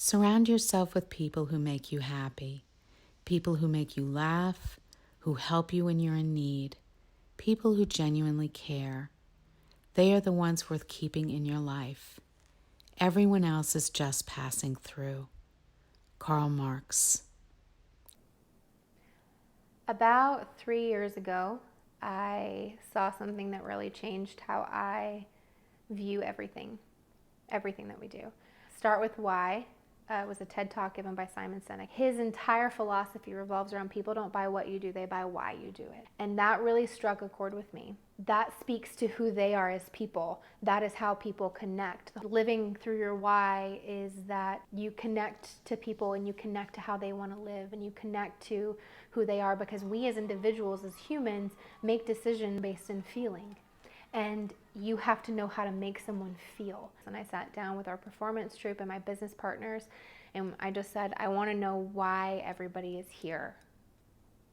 Surround yourself with people who make you happy, people who make you laugh, who help you when you're in need, people who genuinely care. They are the ones worth keeping in your life. Everyone else is just passing through. Karl Marx. About 3 years ago, I saw something that really changed how I view everything that we do. Start with Why was a TED Talk given by Simon Sinek. His entire philosophy revolves around people don't buy what you do, they buy why you do it. And that really struck a chord with me. That speaks to who they are as people. That is how people connect. Living through your why is that you connect to people and you connect to how they want to live and you connect to who they are, because we as individuals, as humans, make decisions based in feeling. And you have to know how to make someone feel. And I sat down with our performance troupe and my business partners, and I just said, I want to know why everybody is here.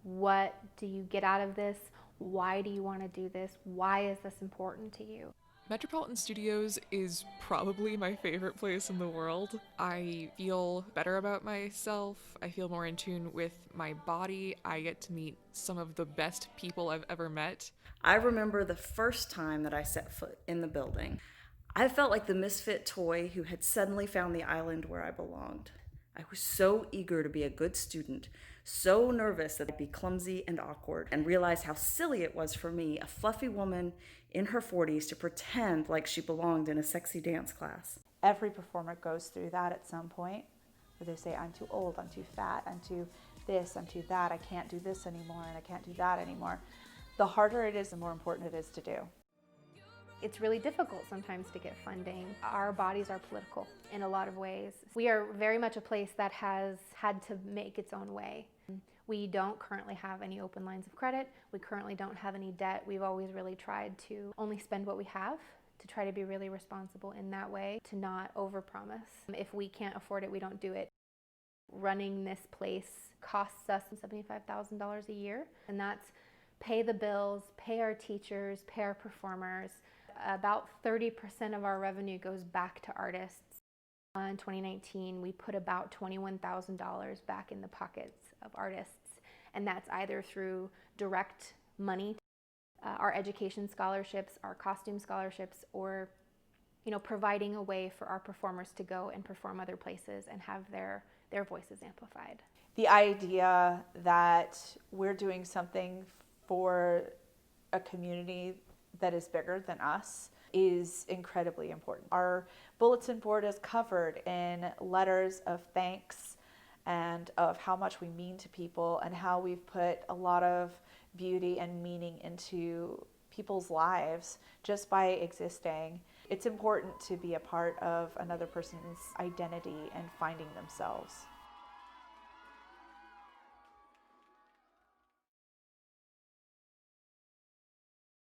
What do you get out of this? Why do you want to do this? Why is this important to you? Metropolitan Studios is probably my favorite place in the world. I feel better about myself. I feel more in tune with my body. I get to meet some of the best people I've ever met. I remember the first time that I set foot in the building. I felt like the misfit toy who had suddenly found the island where I belonged. I was so eager to be a good student, so nervous that I'd be clumsy and awkward, and realized how silly it was for me, a fluffy woman in her 40s, to pretend like she belonged in a sexy dance class. Every performer goes through that at some point, where they say, I'm too old, I'm too fat, I'm too this, I'm too that, I can't do this anymore, and I can't do that anymore. The harder it is, the more important it is to do. It's really difficult sometimes to get funding. Our bodies are political in a lot of ways. We are very much a place that has had to make its own way. We don't currently have any open lines of credit. We currently don't have any debt. We've always really tried to only spend what we have, to try to be really responsible in that way, to not overpromise. If we can't afford it, we don't do it. Running this place costs us $75,000 a year, and that's pay the bills, pay our teachers, pay our performers. About 30% of our revenue goes back to artists. In 2019, we put about $21,000 back in the pockets of artists, and that's either through direct money, our education scholarships, our costume scholarships, or providing a way for our performers to go and perform other places and have their voices amplified. The idea that we're doing something for a community that is bigger than us is incredibly important. Our bulletin board is covered in letters of thanks and of how much we mean to people and how we've put a lot of beauty and meaning into people's lives just by existing. It's important to be a part of another person's identity and finding themselves.